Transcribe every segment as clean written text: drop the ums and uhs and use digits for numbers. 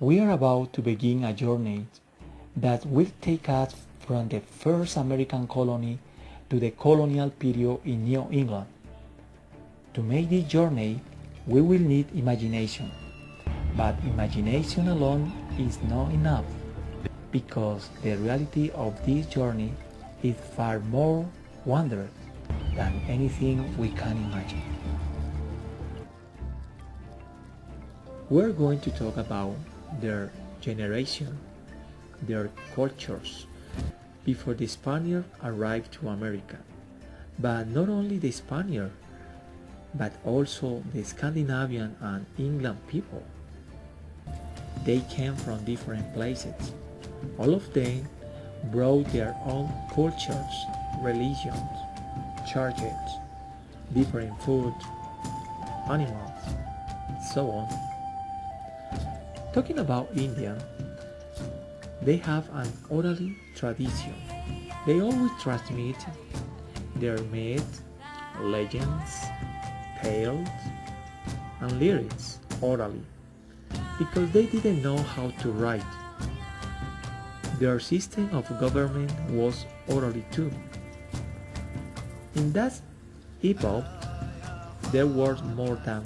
We are about to begin a journey that will take us from the first American colony to the colonial period in New England. To make this journey, we will need imagination, but imagination alone is not enough, because the reality of this journey is far more wondrous than anything we can imagine. We're going to talk about their generation, their cultures, before the Spaniards arrived to America. But not only the Spaniards, but also the Scandinavian and England people. They came from different places. All of them brought their own cultures, religions, churches, different food, animals, so on. Talking about India, they have an oral tradition. They always transmit their myths, legends, tales, and lyrics orally, because they didn't know how to write. Their system of government was orally too. In that epoch, there were more than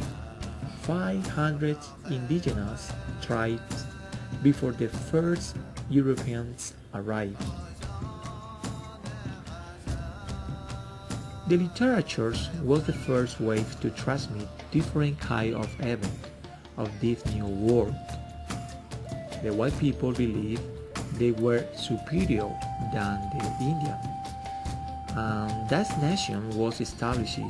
500 indigenous tribes before the first Europeans arrived. The literature was the first way to transmit different kinds of events of this new world. The white people believed they were superior than the Indian, and that nation was established in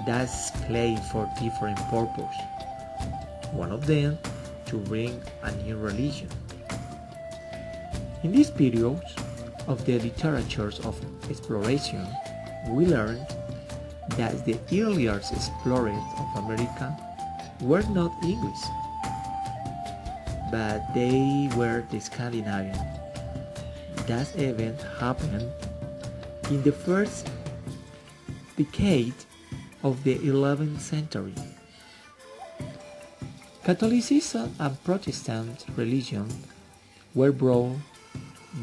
that place for different purposes. One of them to bring a new religion. In these periods of the literatures of exploration, we learned that the earliest explorers of America were not English, but they were the Scandinavian. That event happened in the first decade of the 11th century. Catholicism and Protestant religion were brought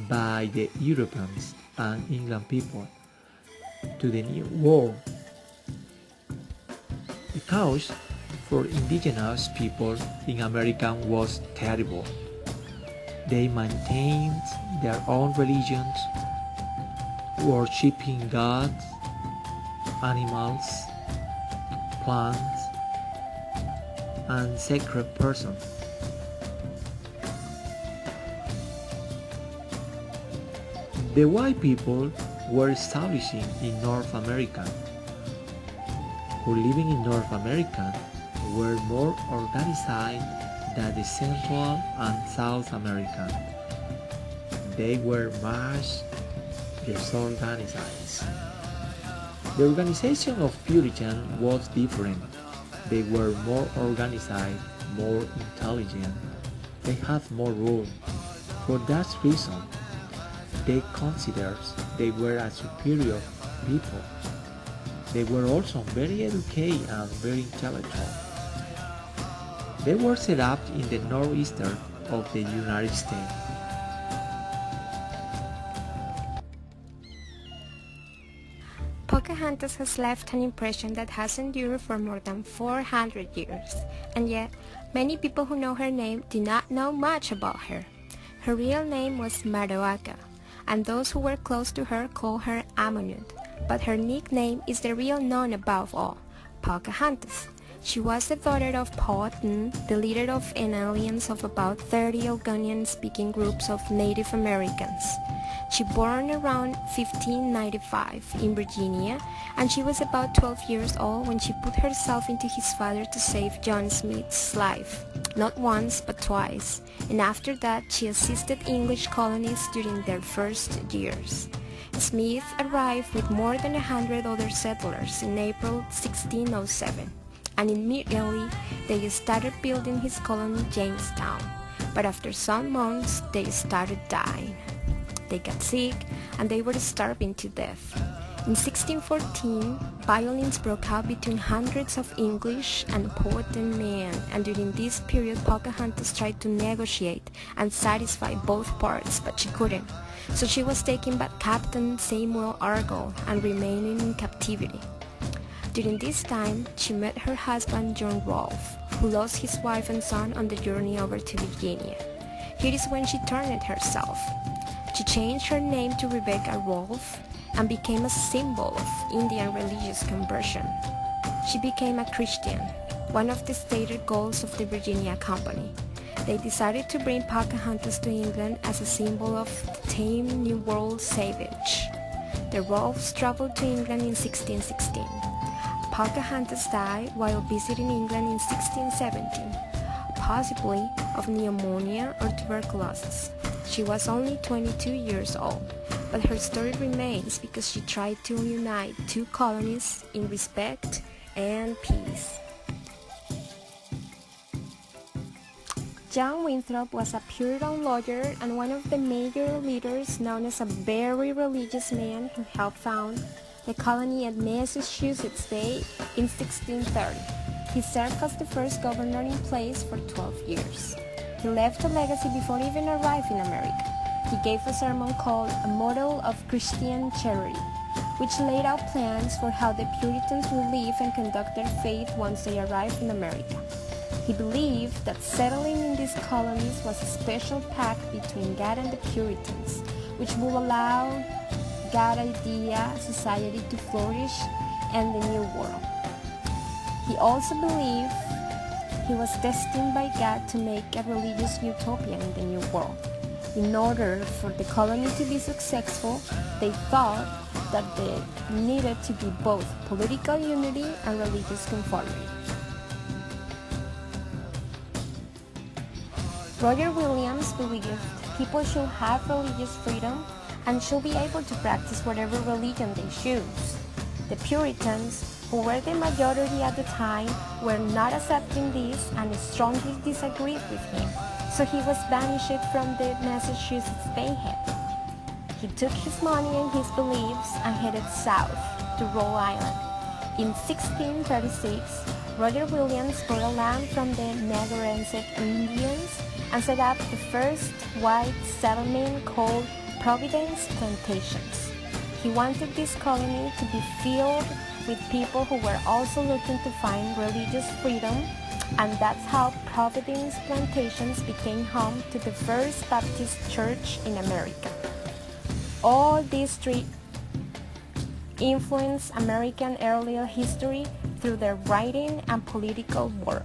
by the Europeans and England people to the New World. The cause for indigenous people in America was terrible. They maintained their own religions, worshipping gods, animals, plants, and sacred persons. The white people were establishing in North America, who living in North America were more organized than the Central and South American. They were much disorganized. The organization of Puritans was different. They were more organized, more intelligent. They had more rule. For that reason, they considered they were a superior people. They were also very educated and very intellectual. They were set up in the northeastern of the United States. Pocahontas has left an impression that has endured for more than 400 years, and yet many people who know her name do not know much about her. Her real name was Maroaca, and those who were close to her call her Amonut, but her nickname is the real known above all, Pocahontas. She was the daughter of Powhatan, the leader of an alliance of about 30 Algonquian-speaking groups of Native Americans. She born around 1595 in Virginia, and she was about 12 years old when she put herself into his father to save John Smith's life, not once but twice, and after that she assisted English colonists during their first years. Smith arrived with more than 100 other settlers in April 1607, and immediately they started building his colony Jamestown, but after some months they started dying. They got sick and they were starving to death. In 1614, violence broke out between hundreds of English and Powhatan men, and during this period Pocahontas tried to negotiate and satisfy both parts, but she couldn't. So she was taken by Captain Samuel Argall and remaining in captivity. During this time, she met her husband John Rolfe, who lost his wife and son on the journey over to Virginia. Here is when she turned herself. She changed her name to Rebecca Rolfe and became a symbol of Indian religious conversion. She became a Christian, one of the stated goals of the Virginia Company. They decided to bring Pocahontas to England as a symbol of the tame New World savage. The Rolfes traveled to England in 1616. Pocahontas died while visiting England in 1617, possibly of pneumonia or tuberculosis. She was only 22 years old, but her story remains because she tried to unite two colonies in respect and peace. John Winthrop was a Puritan lawyer and one of the major leaders, known as a very religious man who helped found the colony at Massachusetts Bay in 1630. He served as the first governor in place for 12 years. He left a legacy before even arriving in America. He gave a sermon called A Model of Christian Charity, which laid out plans for how the Puritans would live and conduct their faith once they arrived in America. He believed that settling in these colonies was a special pact between God and the Puritans, which would allow God idea society to flourish and the New World. He also believed he was destined by God to make a religious utopia in the New World. In order for the colony to be successful, they thought that there needed to be both political unity and religious conformity. Roger Williams believed people should have religious freedom and should be able to practice whatever religion they choose. The Puritans, who were the majority at the time, were not accepting this and strongly disagreed with him, so he was banished from the Massachusetts Bayhead. He took his money and his beliefs and headed south to Rhode Island. In 1636, Roger Williams bought land from the Narragansett Indians and set up the first white settlement called Providence Plantations. He wanted this colony to be filled with people who were also looking to find religious freedom, and that's how Providence Plantations became home to the First Baptist Church in America. All these three influenced American early history through their writing and political work.